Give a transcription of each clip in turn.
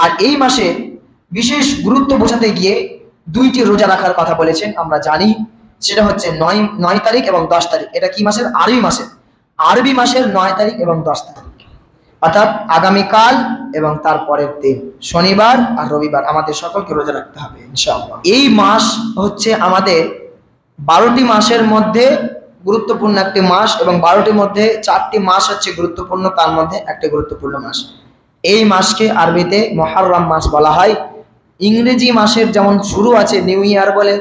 আর এই মাসে বিশেষ গুরুত্ব বোঝাতে গিয়ে দুইটি রোজা রাখার কথা বলেছেন আমরা জানি, সেটা হচ্ছে 9 তারিখ এবং 10 তারিখ। এটা কি মাসের? আরবি মাসের 9 তারিখ এবং 10 তারিখ, অর্থাৎ আগামীকাল এবং তার পরের দিন শনিবার আর রবিবার আমাদের সকলকে রোজা রাখতে হবে ইনশাআল্লাহ। এই মাস হচ্ছে আমাদের 12টি মাসের মধ্যে গুরুত্বপূর্ণ একটি মাস, এবং 12টির মধ্যে 4টি মাস হচ্ছে গুরুত্বপূর্ণ, তার মধ্যে একটি গুরুত্বপূর্ণ মাস। এই মাসকে আরবিতে মুহররম মাস বলা হয়। ইংরেজি মাসের যেমন শুরু আছে নিউ ইয়ার বলে,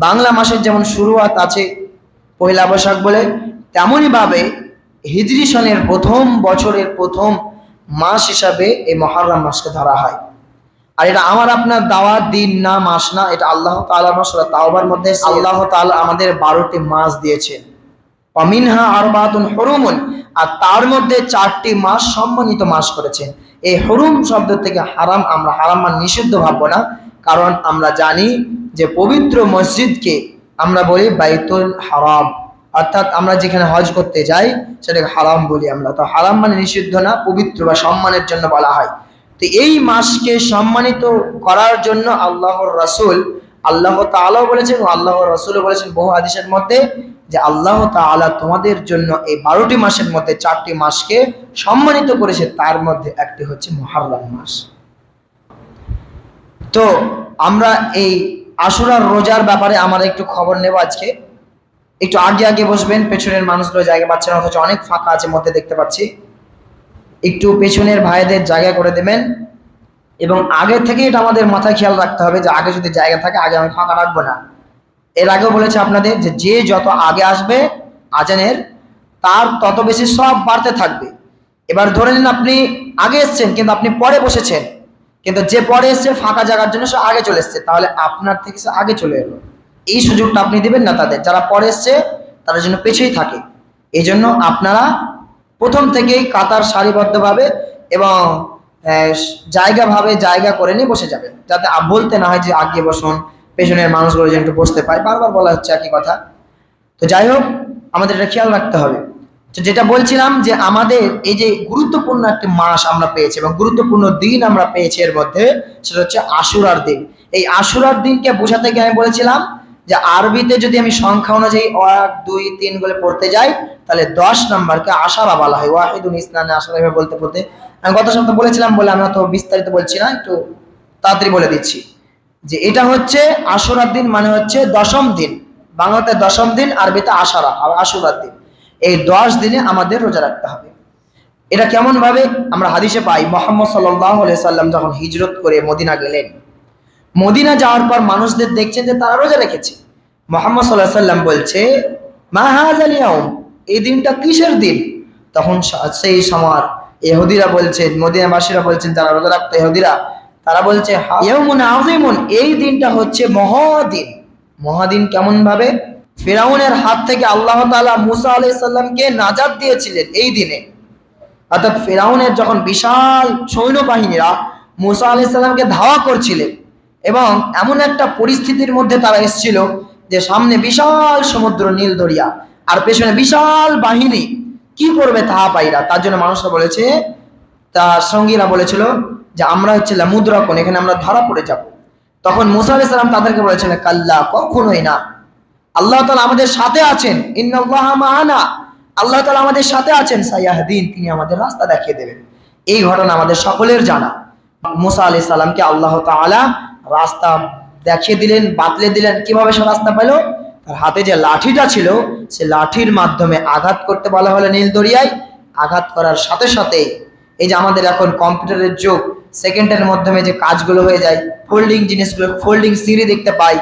বাংলা মাসের যেমন শুরুয়াত আছে পয়লা বৈশাখ বলে, তেমনই ভাবে হিজরি সনের প্রথম বছরের প্রথম মাস হিসাবে এই মুহররম মাসকে ধরা হয়। আর এটা আমার আপনার দাওয়াত দিন না, মাস না, এটা আল্লাহ তাআলা সূরা তাওবার মধ্যে আল্লাহ তাআলা আমাদের 12টি মাস দিয়েছেন। ওয়ামিনহা আরবাতুন হুরুমুন, আর তার মধ্যে 4টি মাস সম্মানিত মাস করেছেন। এই হুরুম শব্দ থেকে হারাম, আমরা হারাম মানে নিষিদ্ধ ভাববো না, কারণ আমরা জানি যে পবিত্র মসজিদকে আমরা বলি বাইতুল হারাম, অর্থাৎ আমরা যেখানে হজ করতে যাই সেটাকে হারাম বলি আমরা। তো হারাম মানে নিষিদ্ধ না, পবিত্র বা সম্মানের জন্য বলা হয়। তো এই মাসকে সম্মানিত করার জন্য আল্লাহর রাসূল আল্লাহ তাআলাও বলেছেন ও আল্লাহর রাসূলও বলেছেন বহু হাদিসের মধ্যে যে আল্লাহ তাআলা তোমাদের জন্য এই 12টি মাসের মধ্যে 4টি মাসকে সম্মানিত করেছে, তার মধ্যে একটি হচ্ছে মুহররম মাস। তো আমরা এই আশুরার রোজার ব্যাপারে আমরা একটু খবর নেব আজকে। একটু আগে আগে বসবেন, পেছনের মানুষগুলো জায়গা পাচ্ছেন, অথচ অনেক ফাঁকা আছে মধ্যে দেখতে পাচ্ছি। একটু পেছনের ভাইদের জায়গা করে দেবেন, এবং আগে থেকে এটা আমাদের মাথায় খেয়াল রাখতে হবে যে আগে যদি জায়গা থাকে আগে আমি ফাঁকা রাখবো না। এর আগেও বলেছে আপনাদের যে যত আগে আসবে আজানের তার তত বেশি সব বাড়তে থাকবে। এবার ধরে নিন আপনি আগে এসছেন কিন্তু আপনি পরে বসেছেন, কিন্তু যে পরে এসছে ফাঁকা জায়গার জন্য সে আগে চলে এসছে, তাহলে আপনার থেকে সে আগে চলে এলো। এই সুযোগটা আপনি দিবেন না তাদের, যারা পরে এসছে তারা যেন পেছেই থাকে। এই জন্য আপনারা প্রথম থেকেই কাতার সারিবদ্ধভাবে এবং জায়গা করে নিয়ে বসে যাবেন, যাতে বলতে না হয় যে আগে বসুন, পেছনের মানুষগুলো যেন একটু বসতে পায়, বারবার বলা হচ্ছে একই কথা। তো যাই হোক, আমাদের এটা খেয়াল রাখতে হবে। তো যেটা বলছিলাম যে আমাদের এই যে গুরুত্বপূর্ণ একটি মাস আমরা পেয়েছি এবং গুরুত্বপূর্ণ দিন আমরা পেয়েছি এর মধ্যে, সেটা হচ্ছে আশুরার দিন। এই আশুরার দিনকে বোঝাতে গিয়ে আমি বলেছিলাম যে আরবিতে যদি আমি সংখ্যা অনুযায়ী 1 2 3 বলে পড়তে যাই, তাহলে 10 নম্বরকে আশারা বলা হয়। ওয়াহিদুন ইসনানে আশারা বলতে বলতে আমি গত সপ্তাহে বলেছিলাম বলে আমি অত বিস্তারিত বলছি না, একটু তাড়াতাড়ি বলে দিচ্ছি যে এটা হচ্ছে আশুরার দিন, মানে হচ্ছে 10ম দিন। বাংলাতে 10ম দিন, আরবিতে আশারা, আশুরার দিন। এই 10 দিনে আমাদের রোজা রাখতে হবে। এটা কেমন ভাবে আমরা হাদিসে পাই, মুহাম্মদ সাল্লাল্লাহু আলাইহি সাল্লাম যখন হিজরত করে মদিনা গেলেন, মদিনা যাওয়ার পর মানুষদের দেখছেন যে তারা রোজা রেখেছে। মুহাম্মদ সাল্লাল্লাহু আলাইহি সাল্লাম বলছে, মা হাযাল ইয়াউম, এই দিনটা কিসের দিন? তখন সেই সময় ইহুদিরা বলছেন, মদিনাবাসীরা বলছেন, যারা রোজা রাখতো ইহুদিরা, তারা বলছে ইয়াউমুন আযীমুন, এই দিনটা হচ্ছে মহাদিন। মহাদিন কেমন ভাবে? ফিরাউনের হাত থেকে আল্লাহ তাআলা মুসা আলাইহিস সালামকে নাজাত দিয়েছিলেন এই দিনে। অর্থাৎ ফিরাউনের যখন বিশাল সৈন্যবাহিনীরা মুসা আলাইহিস সালামকে ধাওয়া করছিলেন, এবং এমন একটা পরিস্থিতির মধ্যে তারা এসেছিল যে সামনে বিশাল সমুদ্র নীল দরিয়া আর পেছনে বিশাল বাহিনী, কি করবে তাহা পাইরা। তার জন্য মানুষরা বলেছে, তার সঙ্গীরা বলেছিল যে আমরা হচ্ছে লামুদরাকুন, এখানে আমরা ধরা পড়ে যাব। তখন মুসা আলাইহিস সালাম তাদেরকে বলেছিলেন, কাল্লা, কখনোই না, আল্লাহ তাআলা আমাদের সাথে আছেন, ইন্নাল্লাহা মাআনা, আল্লাহ তাআলা আমাদের সাথে আছেন, সায়াহদিন, তিনি আমাদের রাস্তা দেখিয়ে দেবেন। এই ঘটনা আমাদের সকলের জানা। মুসা আলাইহিস সালামকে আল্লাহ তাআলা রাস্তা দেখিয়ে দিলেন, বাতলে দিলেন। কিভাবে সে রাস্তা পেল? তার হাতে যে লাঠিটা ছিল, সে লাঠির মাধ্যমে আঘাত করতে বলা হলো নীল দরিয়ায়। আঘাত করার সাথে সাথে এই যে আমাদের এখন কম্পিউটারের যুগ, সেকেন্ডের মাধ্যমে যে কাজগুলো হয়ে যায়, ফোল্ডিং জিনিসগুলো, ফোল্ডিং সিঁড়ি দেখতে পাই,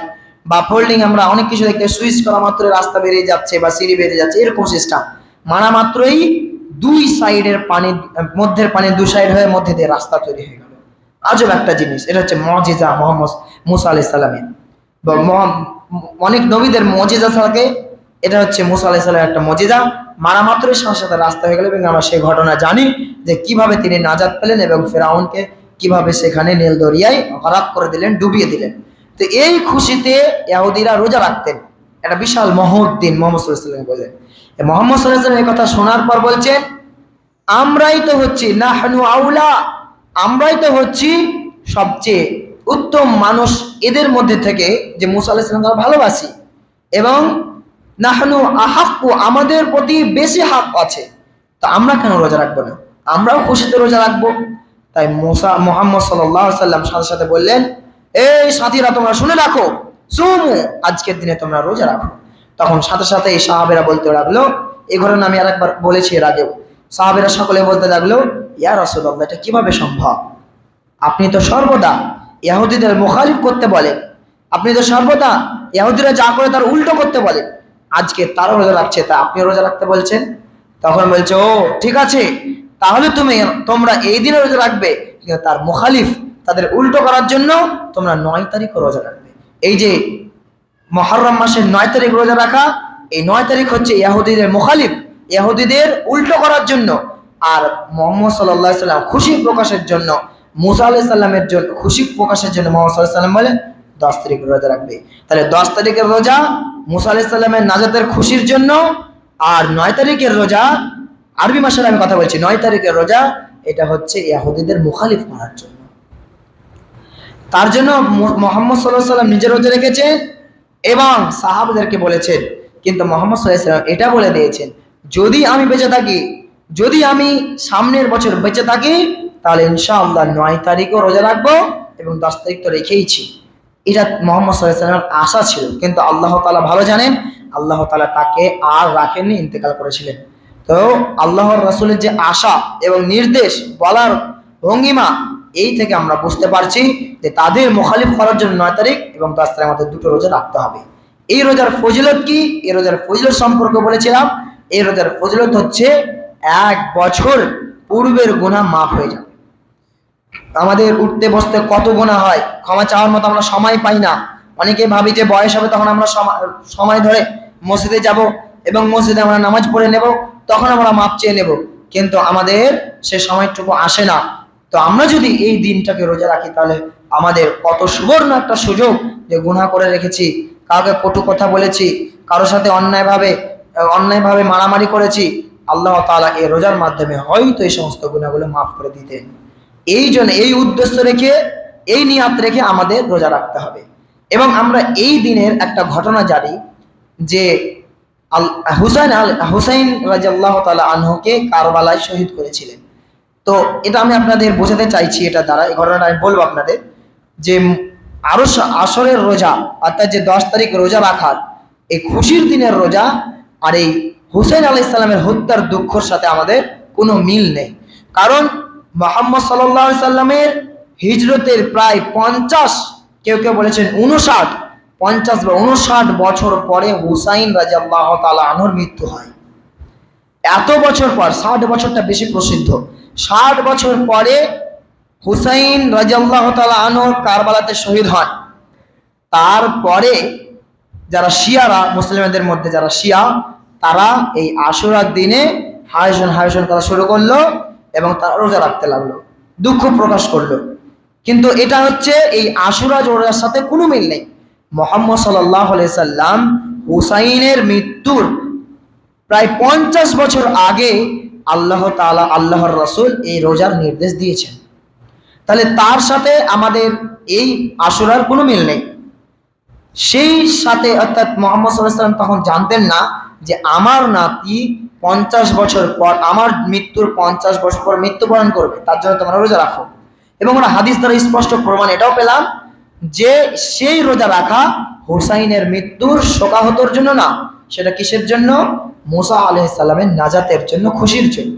বা ফোল্ডিং আমরা অনেক কিছু দেখতে, সুইচ করা মাত্র রাস্তা বেরিয়ে যাচ্ছে বা সিঁড়ি বেরিয়ে যাচ্ছে, এরকম সিস্টেম। মারা মাত্রই দুই সাইডের পানি, মধ্যের পানি 2 সাইড হয়ে মধ্যে দিয়ে রাস্তা তৈরি হয়ে গেল। আজব একটা জিনিস। এটা হচ্ছে মুজিজা মুহাম্মদ মুসা আলাইহিস সালামের, বা অনেক নবীদের মুজিজা থাকে, এটা হচ্ছে মুসা আলাইহিস সালামের একটা মুজিজা। মারা মাত্রই সাথে সাথে রাস্তা হয়ে গেল, এবং আমরা সেই ঘটনা জানি যে কিভাবে তিনি নাজাত পেলেন এবং ফিরাউনকে কিভাবে সেখানে নীল দরিয়ায় গরক করে দিলেন, ডুবিয়ে দিলেন। তো এই খুশিতে ইহুদিরা রোজা রাখতেন। একটা বিশাল মহৎ দিন মুহাম্মদ সাল্লাল্লাহু আলাইহি ওয়াসাল্লাম বলেন। মুহাম্মদ সাল্লাল্লাহু আলাইহি ওয়াসাল্লাম এই কথা শোনার পর বলছেন, আমরাই তো হচ্ছি নাহনু আউলা, আমরাই তো হচ্ছি সবচেয়ে উত্তম মানুষ এদের মধ্যে থেকে যে মুসা আলাইহিস সালাম আমরা ভালোবাসি এবং নাহনু আহাক্কু আমাদের প্রতি বেশি হক আছে, তো আমরা কেন রোজা রাখবো না? আমরাও খুশিতে রোজা রাখবো। তাই মুহাম্মদ সাল্লাল্লাহু আলাইহি সাল্লাম সাথে সাথে বললেন, এই সাথীরা তোমরা শুনে রাখো, সুমু, আজকের দিনে তোমরা রোজা রাখো। তখন সাথে সাথে এই সাহাবেরা বলতে লাগলো, এই ঘটনা আমি আরেকবার বলেছি এর আগেও, সাহাবেরা সকলে বলতে লাগলো, ইয়া রাসূলুল্লাহ, এটা কিভাবে সম্ভব? আপনি তো সর্বদা ইহুদিদের মুখালিফ করতে বলেন, আপনি তো সর্বদা ইহুদিরা যা করে তার উল্টো করতে বলেন, আজকে তারা রোজা রাখছে তা আপনি রোজা রাখতে বলছেন? তখন বলছে, ও ঠিক আছে, তাহলে তোমরা এই দিনে রোজা রাখবে, কিন্তু তার মুখালিফ, তাদের উল্টো করার জন্য তোমরা 9 তারিখ রোজা রাখবে। এই যে মুহররম মাসের 9 তারিখ রোজা রাখা, এই 9 তারিখ হচ্ছে ইহুদিদের মুখালিফ, ইহুদিদের উল্টো করার জন্য। আর মুহাম্মদ সাল্লাল্লাহু আলাইহি সাল্লাম খুশি প্রকাশের জন্য, মুসা আলাইহিস সালামের জন্য খুশি প্রকাশের জন্য মুহাম্মদ সাল্লাল্লাহু আলাইহি সাল্লাম বলেন 10 তারিখ রোজা রাখবে। তাহলে 10 তারিখের রোজা মুসা আলাইহিস সালামের নাজাতের খুশির জন্য, আর 9 তারিখের রোজা, আরবি মাসের আমি কথা বলছি, 9 তারিখের রোজা এটা হচ্ছে ইহুদিদের মুখালিফ করার জন্য। তার জন্য মুহাম্মদ সাল্লাল্লাহু আলাইহি সাল্লাম নিজে রোজা রেখেছেন এবং সাহাবাদেরকে বলেছেন। কিন্তু মুহাম্মদ সাল্লাল্লাহু আলাইহি সাল্লাম এটা বলে দিয়েছেন, যদি আমি বেঁচে থাকি, যদি আমি সামনের বছর বেঁচে থাকি, তাহলে ইনশাআল্লাহ 9 তারিখও রোজা রাখবো এবং 10 তারিখ তো রেখেইছি। এটা মুহাম্মদ সাল্লাল্লাহু আলাইহি সাল্লামের আশা ছিল, কিন্তু আল্লাহ তাআলা ভালো জানেন, আল্লাহ তাআলা তাকে আর রাখেননি, ইন্তেকাল করেছিলেন। তো আল্লাহর রাসূলের যে আশা এবং নির্দেশ বলার ভঙ্গিমা, এই থেকে আমরা বুঝতে পারছি যে তাদের মুখালিফ করার জন্য 9 তারিখ এবং 10 তারিখ আমাদের দুটো রোজা রাখতে হবে। এই রোজার ফজিলত কি? এই রোজার ফজিলত সম্পর্কে বলেছিলাম, এই রোজার ফজিলত হচ্ছে 1 বছর পূর্বের গুনাহ মাফ হয়ে যাবে। আমাদের উঠতে বসতে কত গুনাহ হয়, ক্ষমা চাওয়ার মতো আমরা সময় পাই না। অনেকে ভাবি যে বয়স হবে তখন আমরা সময় ধরে মসজিদে যাব এবং মসজিদে আমরা নামাজ পড়ে নেব, তখন আমরা মাপ চেয়ে নেব, কিন্তু আমাদের সে সময়টুকু আসে না। তো আমরা যদি এই দিনটাকে রোজা রাখি, তাহলে আমাদের কত সুবর্ণ একটা সুযোগ, যে গুনাহ করে রেখেছি, কাউকে কটু কথা বলেছি, কারোর সাথে অন্যায়ভাবে মারামারি করেছি, আল্লাহ তাআলা এই রোজার মাধ্যমে হয়তো এই সমস্ত গুনাহগুলো মাফ করে দিতেন। এই জন্য এই উদ্দেশ্য রেখে, এই নিয়াত রেখে আমাদের রোজা রাখতে হবে। এবং আমরা এই দিনের একটা ঘটনা জানি যে হুসাইন রাদিয়াল্লাহু তাআলা আনহুকে কারবালায় শহীদ করেছিলেন। তো এটা আমি আপনাদের বোঝাতে চাইছি, এটা দ্বারা এই ঘটনাটা আমি বলবো আপনাদের, যে আসরের রোজা অর্থাৎ যে 10 তারিখ রোজা রাখার এই খুশির দিনের রোজা আর এই হুসাইন আলাইহিস সালামের হত্যার দুঃখের সাথে আমাদের কোনো মিল নেই। কারণ মুহাম্মদ সাল্লাল্লাহু আলাইহি সাল্লামের হিজরতের প্রায় 50, কেউ কেউ বলেছেন 59, 50 বা 59 বছর পরে হুসাইন রাদিয়াল্লাহু তাআলা আনহুর মৃত্যু হয়। এত বছর পর, 60 বছরটা বেশি প্রসিদ্ধ, 60 বছর পরে হুসাইন রাদিয়াল্লাহু তাআলা আনহু কারবালাতে শহীদ হন। তারপরে যারা শিয়ারা, মুসলিমদের মধ্যে যারা শিয়া, তারা এই আশুরার দিনে হায়জন করা শুরু করলো এবং তারা রোজা রাখতে লাগলো, দুঃখ প্রকাশ করলো। কিন্তু এটা হচ্ছে এই আশুরা রোজার সাথে কোনো মিল নেই। মুহাম্মদ সাল্লাল্লাহু আলাইহি সাল্লাম হুসাইনের মৃত্যুর প্রায় 50 বছর আগে আল্লাহ তাআলা, আল্লাহর রাসূল এই রোজার নির্দেশ দিয়েছেন। তাহলে তার সাথে আমাদের এই আশুরার কোনো মিল নেই। সেই সাথে অর্থাৎ মুহাম্মদ সাল্লাল্লাহু আলাইহি সাল্লাম তখন জানতেন না যে আমার নাতি 50 বছর পর, আমার মৃত্যুর 50 বছর পর মৃত্যুবরণ করবে, তার জন্য তোমরা রোজা রাখো। এবং আমরা হাদিস দ্বারা স্পষ্ট প্রমাণ এটাও পেলাম যে সেই রোজা রাখা হুসাইনের মৃত্যুর শোকাহতর জন্য না, সেটা কিসের জন্য? মুসা আলাইহিস সালামের নাজাতের জন্য, খুশির জন্য।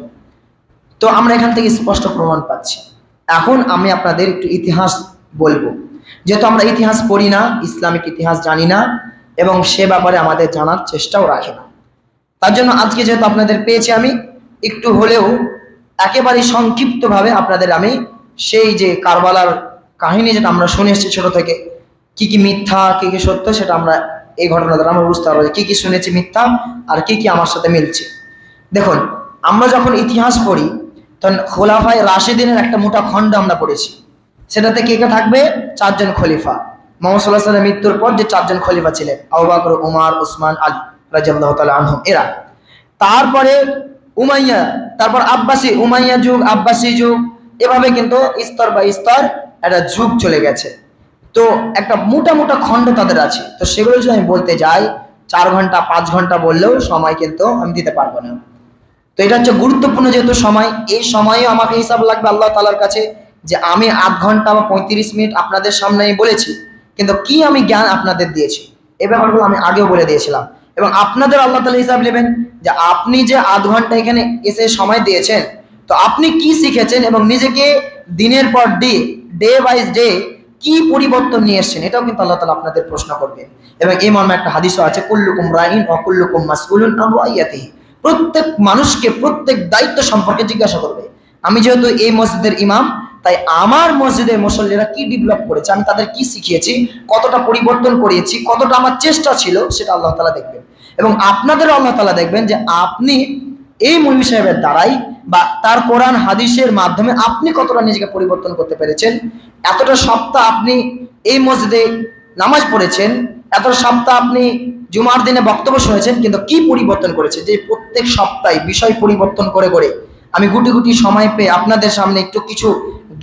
তো আমরা এখান থেকে স্পষ্ট প্রমাণ পাচ্ছি। এখন আমি আপনাদের একটু ইতিহাস বলবো, যেহেতু আমরা ইতিহাস পড়ি না, ইসলামিক ইতিহাস জানি না এবং সে ব্যাপারে আমাদের জানার চেষ্টাও রাখি না। তার জন্য আজকে যেহেতু আপনাদের পেয়েছি, আমি একটু হলেও একেবারে সংক্ষিপ্তভাবে আপনাদের আমি সেই যে কারবালার কাহিনী, যেটা আমরা শুনে এসেছি ছোট থেকে, কি কি মিথ্যা কি কি সত্য, সেটা আমরা এই ঘটনা দ্বারা আমরা বুঝতে পারবো কি কি শুনেছি মিথ্যা আর কি কি আমার সাথে মিলছে। দেখুন, আমরা যখন ইতিহাস পড়ি তখন খোলাফায়ে রাশিদিনের একটা মোটা খণ্ড আমরা পড়েছি। সেটাতে কে কে থাকবে? 4 জন খলিফা। মুহাম্মদ সাল্লাল্লাহু আলাইহি ওয়াসাল্লামের মৃত্যুর পর যে 4 জন খলিফা ছিলেন, আবু বকর, উমর, উসমান, আলী রাদিয়াল্লাহু তাআলা আনহুম, এরা। তারপরে উমাইয়া, তারপর আব্বাসি, উমাইয়া যুগ, আব্বাসি যুগ, এভাবে কিন্তু স্তর বাই স্তর একটা যুগ চলে গেছে। তো একটা মোটা মোটা খণ্ড তাদের আছে, তো সেগুলো যদি আমি বলতে যাই 4 ঘন্টা 5 ঘন্টা বললেও সময় কিন্তু আমি দিতে পারবো না। তো এটা হচ্ছে গুরুত্বপূর্ণ যেহেতু সময়, এই সময়ে আমাকে হিসাব লাগবে আল্লাহ তাআলার কাছে যে আমি 8 ঘন্টা বা 35 মিনিট আপনাদের সামনে আমি বলেছি, কিন্তু কি আমি জ্ঞান আপনাদের দিয়েছি এই ব্যাপারগুলো আমি আগেও বলে দিয়েছিলাম। এবং আপনাদের আল্লাহ তাআলা হিসাব নেবেন যে আপনি যে 8 ঘন্টা এখানে এসে সময় দিয়েছেন, তো আপনি কি শিখেছেন এবং নিজেকে দিনের পর ডে বাই ডে কি পরিবর্তন নিয়ে এসেছেন, এটাও কিন্তু আল্লাহ তাআলা আপনাদের প্রশ্ন করবেন। এবং এই মর্মে একটা হাদিসও আছে, কুল্লুকুম রাইন ওয়া কুল্লুকুম মাসউলুন আন রাইয়াতিহি, প্রত্যেক মানুষকে প্রত্যেক দায়িত্ব সম্পর্কে জিজ্ঞাসা করবে। আমি যেহেতু এই মসজিদের ইমাম, তাই আমার মসজিদের মুসল্লিরা কি ডেভেলপ করেছে, আমি তাদের কি শিখিয়েছি, কতটা পরিবর্তন করিয়েছি, কতটা আমার চেষ্টা ছিল, সেটা আল্লাহ তাআলা দেখবেন। এবং আপনাদেরও আল্লাহ তাআলা দেখবেন যে আপনি এই মৌলভী সাহেবের দ্বারাই বা তার কোরআন হাদিসের মাধ্যমে আপনি কতটা নিজেকে পরিবর্তন করতে পেরেছেন। এতটা সপ্তাহ আপনি এই মসজিদে নামাজ পড়েছেন, এতটা সপ্তাহ আপনি জুমার দিনে বক্তব্য শুনেছেন, কিন্তু কি পরিবর্তন করেছে, যে প্রত্যেক সপ্তাহে বিষয় পরিবর্তন করে করে আমি গুটি গুটি সময় পেয়ে আপনাদের সামনে একটু কিছু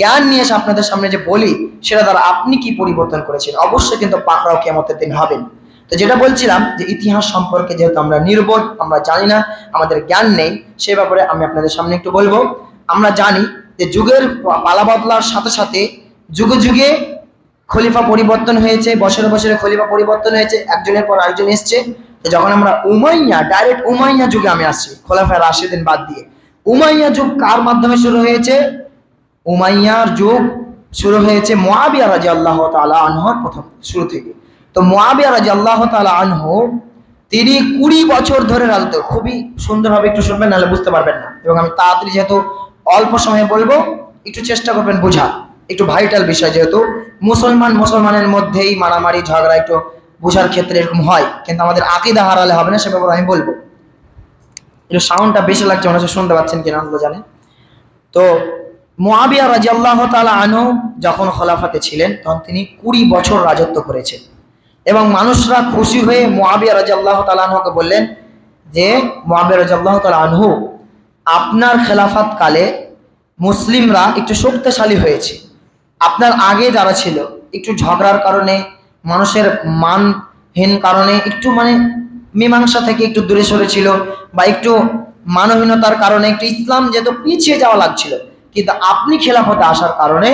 জ্ঞান নিয়ে এসে আপনাদের সামনে যে বলি, সেটা দ্বারা আপনি কি পরিবর্তন করেছেন, অবশ্যই কিন্তু পাকড়াও কিয়ামতের দিন হবেন। তো যেটা বলছিলাম যে ইতিহাস সম্পর্কে যেহেতু আমরা নির্বোধ, আমরা জানি না, আমাদের জ্ঞান নেই, সে ব্যাপারে আমি আপনাদের সামনে একটু বলবো। আমরা জানি যে যুগের পালা বদলার সাথে সাথে যুগে যুগে খলিফা পরিবর্তন হয়েছে, বছরে বছরে খলিফা পরিবর্তন হয়েছে, একজনের পর আরেকজন এসছে। তো যখন আমরা উমাইয়া, ডাইরেক্ট উমাইয়া যুগে আমি আসছি, খোলাফায়ে রাশিদিন বাদ দিয়ে, উমাইয়া যুগ কার মাধ্যমে শুরু হয়েছে? উমাইয়ার যুগ শুরু হয়েছে মুআবিয়া রাদিয়াল্লাহু তাআলা আনহুর প্রথম শুরু থেকে। তো মুআবিয়া রাদিয়াল্লাহু তাআলা আনহু তিনি 20 বছর ধরে রাজত্ব, খুবই সুন্দরভাবে একটু শুনবেন, নাহলে বুঝতে পারবেন না। এবং আমি তাড়াতাড়ি যেহেতু অল্প সময়ে বলবো, একটু চেষ্টা করবেন বোঝা, একটু ভাইটাল বিষয়, যেহেতু মুসলমানের মধ্যেই মারামারি ঝগড়া একটু বোঝার ক্ষেত্রে এরকম হয়, কিন্তু আমাদের আকীদা হারালে হবে না, সে ব্যাপারে আমি বলবো। একটু সাউন্ডটা বেশি লাগছে, মনে হচ্ছে শুনতে পাচ্ছেন কিনা আল্লাহ জানে। তো মুআবিয়া রাদিয়াল্লাহু তাআলা আনহু যখন খলিফাতে ছিলেন, তখন তিনি 20 বছর রাজত্ব করেছেন। এবং মানুষরা খুশি হয়ে মুআবিয়া রাদিয়াল্লাহু তাআলা আনহুকে বললেন যে মুআবিয়া রাদিয়াল্লাহু তাআলা আনহু, আপনার খেলাফত কালে মুসলিমরা একটু শক্তিশালী হয়েছে, আপনার আগে যারা ছিল একটু ঝগড়ার কারণে, মানুষের মানহীন কারণে একটু মীমাংসা থেকে একটু দূরে সরেছিল, বা একটু মানহীনতার কারণে একটু ইসলাম যেহেতু পিছিয়ে যাওয়া লাগছিল, কিন্তু আপনি খেলাফতে আসার কারণে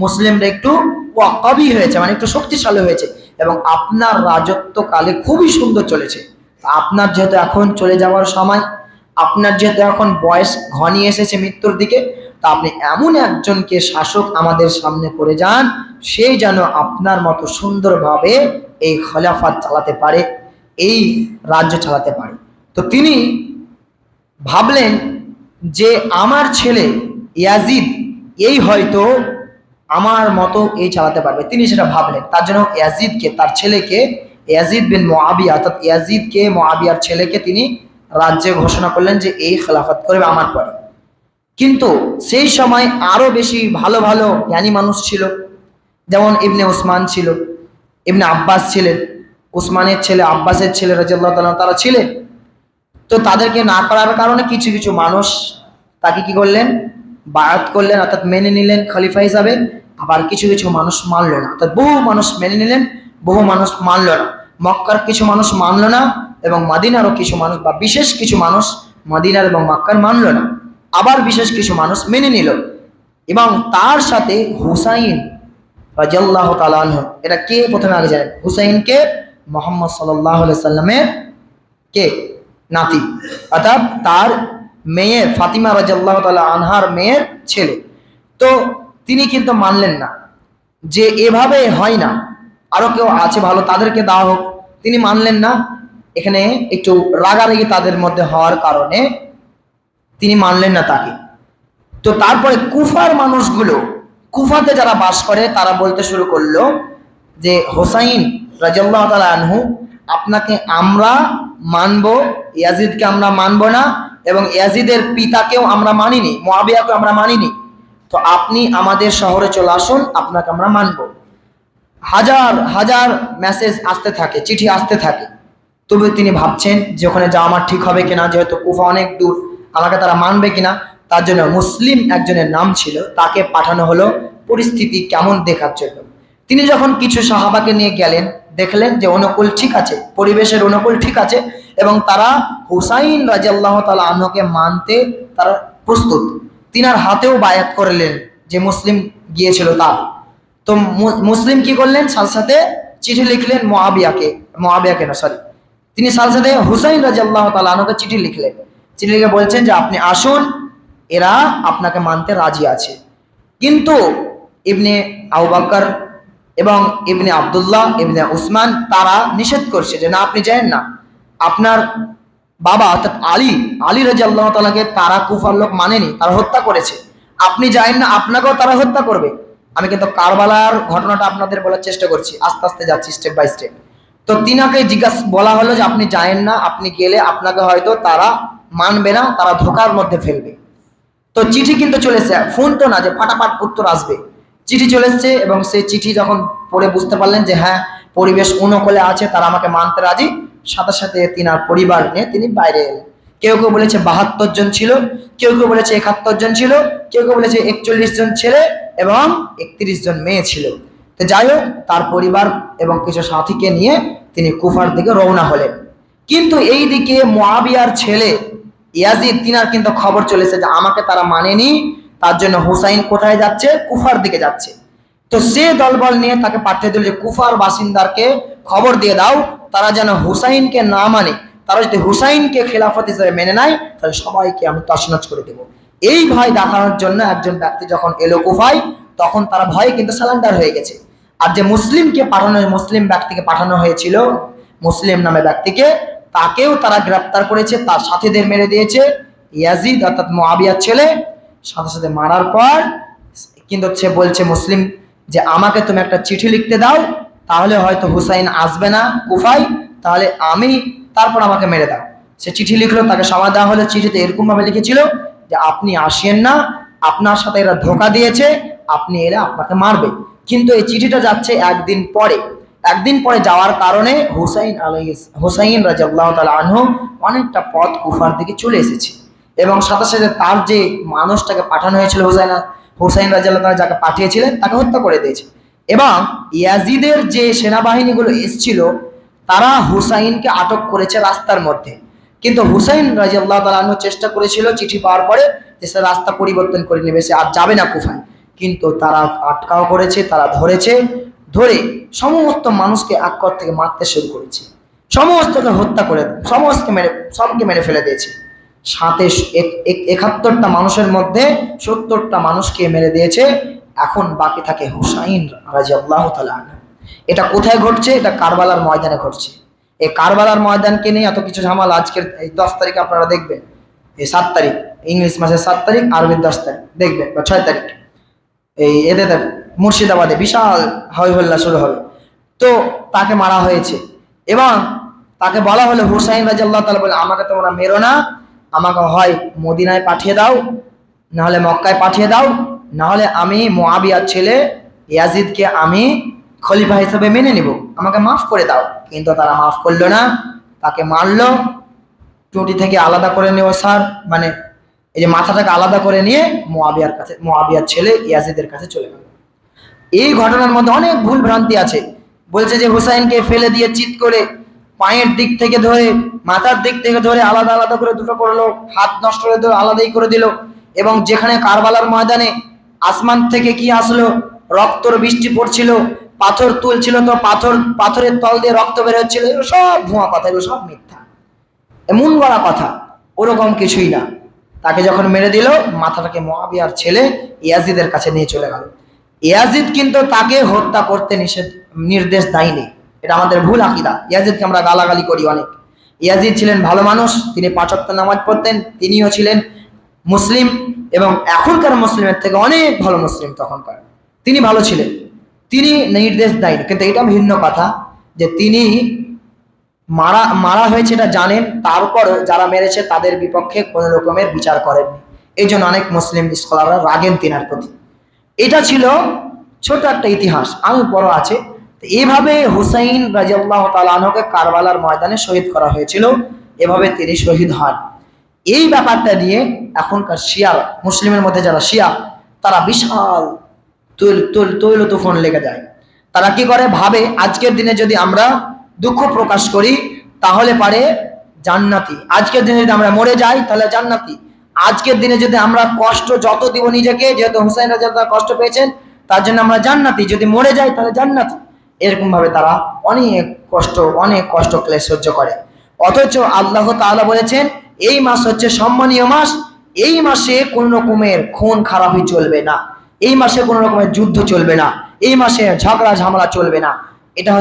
মুসলিমরা একটু ওয়াকাবি হয়েছে, একটু শক্তিশালী হয়েছে, এবং আপনার রাজত্বকালে খুবই সুন্দর চলেছে। আপনার যেহেতু এখন চলে যাওয়ার সময়, আপনার যেহেতু এখন বয়স ঘনিয়ে এসেছে মৃত্যুর দিকে, তা আপনি এমন একজনকে শাসক আমাদের সামনে করে যান, সে যেন আপনার মতো সুন্দরভাবে এই খলিফাত চালাতে পারে, এই রাজ্য চালাতে পারে। তো তিনি ভাবলেন যে আমার ছেলে ইয়াজিদ এই হয়তো আমার মতো এই চালাতে পারবে, তিনি সেটা ভাবলেন। তার জন্য ইয়াজিদকে, তার ছেলেকে, ইয়াজিদ বিন মুআবিয়া, অর্থাৎ ইয়াজিদকে, মুআবিয়ার ছেলেকে তিনি রাজ্যে ঘোষণা করলেন যে এই খেলাফত করবে আমার পরে। কিন্তু সেই সময় আরো বেশি ভালো ভালো জ্ঞানী মানুষ ছিল, যেমন ইবনে উসমান ছিল, ইবনে আব্বাস ছিলেন, উসমানের ছেলে আব্বাসের ছেলে রাদিয়াল্লাহু তাআলা, তারা ছিলেন। তো তাদেরকে না করার কারণে কিছু কিছু মানুষ তাকে কি করলেন, বায়াত করলেন, অর্থাৎ মেনে নিলেন খলিফা হিসাবে। আবার কিছু কিছু মানুষ মানল না, অর্থাৎ বহু মানুষ মেনে নিলেন, বহু মানুষ মানল না। মক্কার কিছু মানুষ মানল না, এবং মদিনারও কিছু মানুষ, বা বিশেষ কিছু মানুষ মদিনার এবং মক্কার মানল না, আবার বিশেষ কিছু মানুষ মেনে নিল। এবং তার সাথে হুসাইন রাদিয়াল্লাহু তাআলা আনহু, এটা কে প্রথমে আগে জানেন? হুসাইনকে মুহাম্মদ সাল্লাল্লাহু আলাইহি সাল্লামের কে নাতি, অর্থাৎ তার মেয়ে ফাতিমা রাদিয়াল্লাহু তাআলা আনহার মেয়ের ছেলে। তো তিনি কিন্তু মানলেন না যে এভাবে হয় না, আরো কেউ আছে ভালো, তাদেরকে দেওয়া হোক। তিনি মানলেন না, এখানে একটু রাগারাগি তাদের মধ্যে হওয়ার কারণে তিনি মানলেন না তাকে। তো তারপরে কুফার মানুষগুলো, কুফাতে যারা বাস করে, তারা বলতে শুরু করলো যে হোসাইন রাদিয়াল্লাহু তাআলা আনহু, আপনাকে আমরা মানবো, ইয়াজিদকে আমরা মানবো না, এবং ইয়াজিদের পিতাকেও আমরা মানিনি, মুআবিয়াকে আমরা মানিনি। তো আপনি আমাদের শহরে চলে আসুন, আপনাকে আমরা মানবো। হাজার হাজার মেসেজ আসতে থাকে, চিঠি আসতে থাকে। তবে তিনি ভাবছেন যে ওখানে যাওয়া আমার ঠিক হবে কিনা, যেহেতু কুফা অনেক দূর, আমাকে তারা মানবে কিনা। তার জন্য মুসলিম একজনের নাম ছিল, তাকে পাঠানো হলো পরিস্থিতি কেমন দেখার জন্য। তিনি যখন কিছু সাহাবাকে নিয়ে গেলেন, দেখলেন যে অনুকূল ঠিক আছে, পরিবেশের অনুকূল ঠিক আছে, এবং তারা হুসাইন রাদিয়াল্লাহু তাআলা আনহুকে মানতে তারা প্রস্তুত। তিনার হাতেও বায়াত করলেন যে মুসলিম গিয়েছিল তার। তো মুসলিম কি করলেন, সাথে সাথে চিঠি লিখলেন মুআবিয়াকে না সরি, তিনি সাথে সাথে হুসাইন রাদিয়াল্লাহু তাআলা আনহুকে চিঠি লিখলেন। চিঠি লিখে বলছেন যে আপনি আসুন, এরা আপনাকে মানতে রাজি আছে। কিন্তু ইবনে আবু বকর এবং ইবনে আব্দুল্লাহ ইবনে উসমান তারা নিষেধ করছে যে না, আপনি যায়েন না, আপনার বাবা অর্থাৎ আলী রাদিয়াল্লাহু তাআলাকে তারা কুফার লোক মানেনি, তারা হত্যা করেছে, আপনি যায়েন না, আপনাকেও তারা হত্যা করবে। আমি কিন্তু কারবালার ঘটনাটা আপনাদের বলার চেষ্টা করছি, আস্তে আস্তে যাচ্ছি স্টেপ বাই স্টেপ। তো তিনাকে বলা হলো যে আপনি যায়েন না, আপনি গেলে আপনাকে হয়তো তারা মানবে না, তারা ধোকার মধ্যে ফেলবে। তো চিঠি কিন্তু চলেছে, ফোন তো না যে ফাটাফাট উত্তর আসবে, চিঠি চলেছে। এবং সেই চিঠি যখন পড়ে বুঝতে পারলেন যে হ্যাঁ পরিবেশ অনুকূলে আছে, তারা আমাকে মানতে রাজি, সাথে সাথে তিনার পরিবার নিয়ে তিনি বাইরে এলেন। কেউ কেউ বলেছে 72 জন ছিল, কেউ কেউ বলেছে 71 জন ছিল, কেউ কেউ বলেছে 41 জন ছেলে এবং 31 জন মেয়ে ছিল। তো যাই হোক, তার পরিবার এবং কিছু সাথীকে নিয়ে তিনি কুফার দিকে রওনা হলেন। কিন্তু এই দিকে মুআবিয়ার ছেলে ইয়াজিদ, তিনার কিন্তু খবর চলেছে যে আমাকে তারা মানেনি, তার জন্য হুসাইন কোথায় যাচ্ছে, কুফার দিকে যাচ্ছে। তো সে দলবল নিয়ে তাকে পাঠিয়ে দিল যে কুফার বাসিন্দারকে খবর দিয়ে দাও, তারা যেন হুসাইনকে না মানে, তারা যদি হুসাইনকে খেলাফত হিসেবে মেনে নেয় তাহলে সবাইকে আমি তছনছ করে দেব। এই ভয় দেখানোর জন্য একজন ব্যক্তি যখন এলো কুফায়, তখন তারা ভয়ে কিন্তু সারেন্ডার হয়ে গেছে। আর যে মুসলিম ব্যক্তিকে পাঠানো হয়েছিল, মুসলিম নামে ব্যক্তিকে, তাকেও তারা গ্রেপ্তার করেছে, তার সাথীদের মেরে দিয়েছে। ইয়াজিদ অর্থাৎ মুআবিয়ার ছেলে সাথে সাথে মারার পর কিন্তু সে বলছে মুসলিম যে আমাকে তুমি একটা চিঠি লিখতে দাও, তাহলে হয়তো হুসাইন আসবে না কুফায়, তাহলে তারপর আমাকে মেরে দাও। সে চিঠি লিখলো, তাকে সময় দেওয়া হলো। চিঠিতে এরকম ভাবে লিখেছিল যে আপনি আসেন না, আপনার সাথে এরা ধোকা দিয়েছে, আপনি এরা আপনাকে মারবে। কিন্তু এই চিঠিটা যাচ্ছে একদিন পরে যাওয়ার কারণে হুসাইন রাদিয়াল্লাহু তাআলা আনহু অনেকটা পথ কুফার দিকে চলে এসেছে। এবং সাথে সাথে তার যে মানুষটাকে পাঠানো হয়েছিল হুসাইন রাদিয়াল্লাহু তাআলা যাকে পাঠিয়েছিলেন তাকে হত্যা করে দিয়েছে। এবং ইয়াজিদের যে সেনাবাহিনীগুলো এসেছিল তারা হুসাইনকে আটক করেছে রাস্তার মধ্যে। কিন্তু হুসাইন রাদিয়াল্লাহু তাআলা আনহু চেষ্টা করেছিল চিঠি পাওয়ার পরে যে সে রাস্তা পরিবর্তন করে নেবে, সে আর যাবে না কুফায়। কিন্তু তারা আটকাও করেছে, তারা ধরে সমস্ত মানুষকে এক কর থেকে মারতে শুরু করেছে, সমস্তকে হত্যা করে সবকে মেরে ফেলে দিয়েছে। সাথে 71টা মানুষের মধ্যে 70টা মানুষকে মেরে দিয়েছে। এখন বাকি থাকে হুসাইন রাদিয়াল্লাহু তাআলা আনহু। এটা কোথায় ঘটছে? এটা কারবালার ময়দানে ঘটছে। এই কারবালার ময়দানকে নিয়ে এত কিছু ঝামেলা। আজকের এই 10 তারিখ আপনারা দেখবেন, এই 7 তারিখ ইংলিশ মাসের 7 তারিখ, আরবির 10 তারিখ দেখবেন, বা 6 তারিখ এতে মুর্শিদাবাদে বিশাল হই হল্লা শুরু হবে। তো তাকে মারা হয়েছে এবং তাকে বলা হলো, হুসাইন রাদিয়াল্লাহু তাআলা বলে আমাকে তোমরা মেরো না, আমাকে হয় মদিনায় পাঠিয়ে দাও, না হলে মক্কায় পাঠিয়ে দাও, না হলে আমি মুআবিয়ার ছেলে ইয়াজিদকে আমি খলিফা হিসেবে মেনে নিব, আমাকে মাফ করে দাও। কিন্তু তারা মাফ করলো না, তাকে মারলো, টুটি থেকে আলাদা করে নিয়ে মানে এই যে মাথাটাকে আলাদা করে নিয়ে মুআবিয়ার ছেলে ইয়াজিদের কাছে চলে গেল। এই ঘটনার মধ্যে অনেক ভুল ভ্রান্তি আছে। বলছে যে হুসাইনকে ফেলে দিয়ে চিৎ করে পায়ের দিক থেকে ধরে মাথার দিক থেকে ধরে আলাদা আলাদা করে দুটো করলো, হাত নষ্ট করে দিল, আলাদাই করে দিল। এবং যেখানে কারবালার ময়দানে আসমান থেকে কি আসলো, রক্তর বৃষ্টি পড়ছিল, পাথর তুলছিল, তো পাথরের তল দিয়ে রক্ত বের হচ্ছিল, এগুলো সব ভুয়া কথা, এগুলো সব মিথ্যা, এমন বড় কথা, ওরকম কিছুই না। তাকে যখন মেরে দিল, মাথাটাকে মুআবিয়ার ছেলে ইয়াজিদের কাছে নিয়ে চলে গেল। ইয়াজিদ কিন্তু তাকে হত্যা করতে নির্দেশ দেয়নি। এটা আমাদের ভুল আকীদা। ইয়াজিদকে আমরা গালাগালি করি অনেক। ইয়াজিদ ছিলেন ভালো মানুষ, তিনি 5 ওয়াক্ত নামাজ পড়তেন, তিনিও ছিলেন মুসলিম এবং এখনকার মুসলিমের থেকে অনেক ভালো মুসলিম তখনকার। তিনি ভালো ছিলেন, তিনি নির্দেশ দেয়নি। কিন্তু এটা ভিন্ন কথা যে তিনি মারা হয়েছে এটা জানেন, তারপরও যারা মেরেছে তাদের বিপক্ষে কোনো রকমের বিচার করেননি। এই জন্য অনেক মুসলিম স্কলাররা রাগেন তিনার প্রতি। এটা ছিল ছোট একটা ইতিহাস, আমি বড় আছে। এইভাবে হুসাইন রাদিয়াল্লাহু তাআলা আনহুকে কারবালার ময়দানে শহীদ করা হয়েছিল, এভাবে তিনি শহীদ হন। এই ব্যাপারটা নিয়ে এখনকার শিয়া, মুসলিমের মধ্যে যারা শিয়া, তারা বিশাল তৈল তুফান লেগে যায়। তারা কি করে, ভাবে আজকের দিনে যদি আমরা দুঃখ প্রকাশ করি তাহলে পারে জান্নাতি, আজকের দিনে যদি আমরা মরে যাই তাহলে জান্নাতি, আজকের দিনে যদি আমরা কষ্ট যত দিব নিজেকে, যেহেতু হুসাইন রাদিয়াল্লাহু কষ্ট পেয়েছেন তার জন্য আমরা জান্নাতি, যদি মরে যাই তাহলে জান্নাতি। এরকম ভাবে তারা অনেক কষ্ট ক্লেশ সহ্য করে। অথচ আল্লাহ তাআলা বলেছেন এই মাস হচ্ছে সম্মানীয় মাস, এই মাসে কোন রকমের খুন খারাপি চলবে না, এই মাসে কোন রকমের যুদ্ধ চলবে না, এই মাসে ঝগড়া ঝামেলা চলবে না। এটা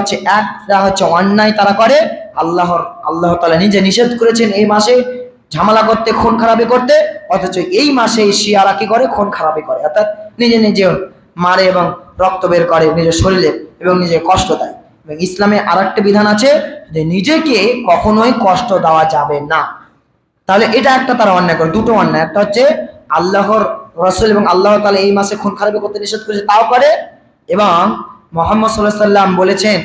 হচ্ছে অন্যায় তারা করে। আল্লাহ তাআলা নিজে নিষেধ করেছেন এই মাসে ঝামেলা করতে, খুন খারাপি করতে, অথচ এই মাসে শিয়ারা কি করে, খুন খারাপি করে, অর্থাৎ নিজে মারে এবং রক্ত বের করে নিজের শরীরে এবং নিজে কষ্ট দেয়। এবং ইসলামে আরেকটা বিধান আছে যে নিজেকে কখনোই কষ্ট দেওয়া যাবে না। তাহলে এটা একটা তারা অন্যায় করে, দুটো অন্যায়, একটা হচ্ছে আল্লাহর রাসূল এবং আল্লাহ তাআলা এই মাসে খুন খারাপি করতে নিষেধ করেছে তাও করে, এবং মুহাম্মদ সাল্লাল্লাহু আলাইহি সাল্লাম বলেছেন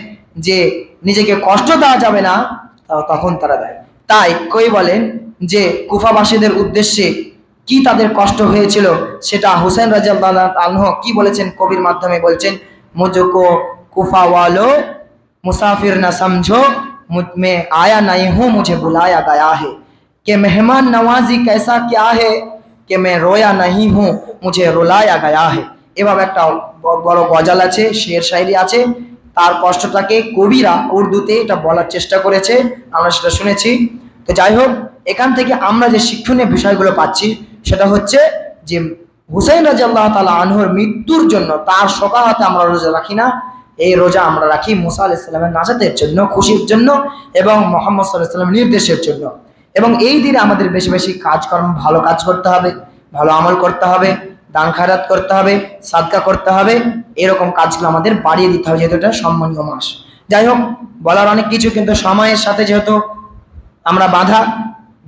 যে নিজেকে কষ্ট দেওয়া যাবে না, তখন তারা দেয়। তাই কই বলেন যে কুফাবাসীদের উদ্দেশ্যে কি তাদের কষ্ট হয়েছিল সেটা হুসাইন রাদিয়াল্লাহু আনহু কি বলেছেন, কবির মাধ্যমে বলছেন, মুঝকো কুফা वालो मुसाफिर न समझो, मुझ में आया नहीं हूँ मुझे बुलाया गया है, कि मेहमान नवाजी कैसा क्या है कि मैं रोया नहीं हूँ मुझे रुलाया गया है। এভাবে একটা বড় গজল আছে, শের শায়রি আছে, তার কষ্টটাকে কবিরা উর্দুতে এটা বলার চেষ্টা করেছে, আমরা সেটা শুনেছি। তো যাই হোক, এখান থেকে আমরা যে শিক্ষণীয় বিষয়গুলো পাচ্ছি সেটা হচ্ছে যে হুসাইন রাদিয়াল্লাহু তাআলা আনহুর মৃত্যুর জন্য তার শোকাহতে আমরা রোজা রাখি না, এই রোজা আমরা রাখি মুসা আলাইহিস সালামের নাজাতের জন্য, খুশির জন্য এবং মুহাম্মদ সাল্লাল্লাহু আলাইহি ওয়াসাল্লামের নির্দেশের জন্য। এবং এই দিনে আমাদের বেশি বেশি কাজকর্ম, ভালো কাজ করতে হবে, ভালো আমল করতে হবে, দান খায়রাত করতে হবে, সাদকা করতে হবে, এরকম কাজগুলো আমাদের বাড়িয়ে দিতে হবে, যেহেতু এটা সম্মানীয় মাস। যাই হোক, বলার অনেক কিছু, কিন্তু সময়ের সাথে যেহেতু আমরা বাধা,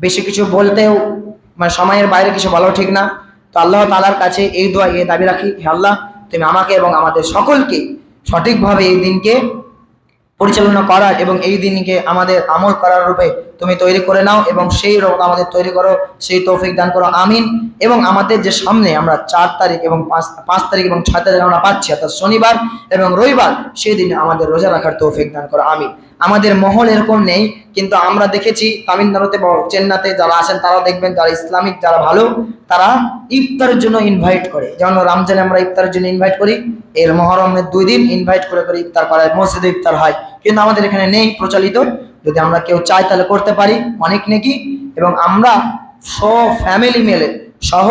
বেশি কিছু বলতেও মানে সময়ের বাইরে কিছু বলাও ঠিক না। তো আল্লাহ তাআলার কাছে এই দোয়া, এই দাবি রাখি, হে আল্লাহ তুমি আমাকে এবং আমাদের সকলকে সঠিকভাবে এই দিনকে পরিচালনা করার এবং এই দিনকে আমাদের আমল করার রূপে তুমি তৈরি করে নাও এবং সেই রূপ আমাদের তৈরি করো, সেই তৌফিক দান করো, আমিন। এবং আমাদের যে সামনে আমরা 4 তারিখ এবং 5 তারিখ এবং 6 তারিখ আমরা পাচ্ছি, অর্থাৎ শনিবার এবং রবিবার, সেই দিনে আমাদের রোজা রাখার তৌফিক দান করো, আমিন। আমাদের মহল এরকম নেই, কিন্তু আমরা দেখেছি তামিলনাড়ুতে বা চেন্নাইতে যারা আছেন তারা দেখবেন, যারা ইসলামিক যারা ভালো তারা ইফতারের জন্য ইনভাইট করে, যেমন রমজানে আমরা ইফতারের জন্য ইনভাইট করি, এর মুহররমের 2 দিন ইনভাইট করে ইফতার করায়, মসজিদে ইফতার হয়, কিন্তু আমাদের এখানে নেই প্রচলিত। যদি আমরা কেউ চাই তাহলে করতে পারি, অনেক নেকি। এবং আমরা ফ্যামিলি মিলে সহ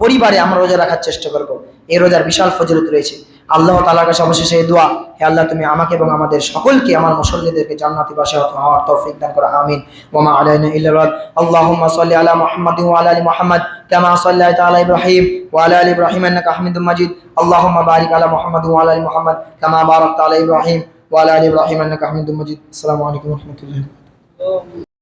পরিবারে আমরা রোজা রাখার চেষ্টা করব, এই রোজার বিশাল ফজিলত রয়েছে। আল্লাহ তাআলার কাছে অবশেষে এই দোয়া, হে আল্লাহ তুমি আমাকে এবং আমাদের সকলকে, আমার মুসল্লিদেরকে জান্নাতি বাসী হওয়ার তৌফিক দান করো, আমিন। ওয়া মা আলাইনা ইল্লা আল বালাগ। আল্লাহুম্মা সাল্লি আলা মুহাম্মাদিন ওয়া আলা আলি মুহাম্মাদ কামা সাল্লাইতা আলা ইব্রাহিম ওয়া আলা আলি ইব্রাহিম ইন্নাকা হামিদুম মাজিদ। আল্লাহুম্মা বারিক আলা মুহাম্মাদিন ওয়া আলা আলি মুহাম্মাদ কামা বারাকতা আলা ইব্রাহিম ওয়া আলা আলি ইব্রাহিম ইন্নাকা হামিদুম মাজিদ। আসসালামু আলাইকুম ওয়া রাহমাতুল্লাহি।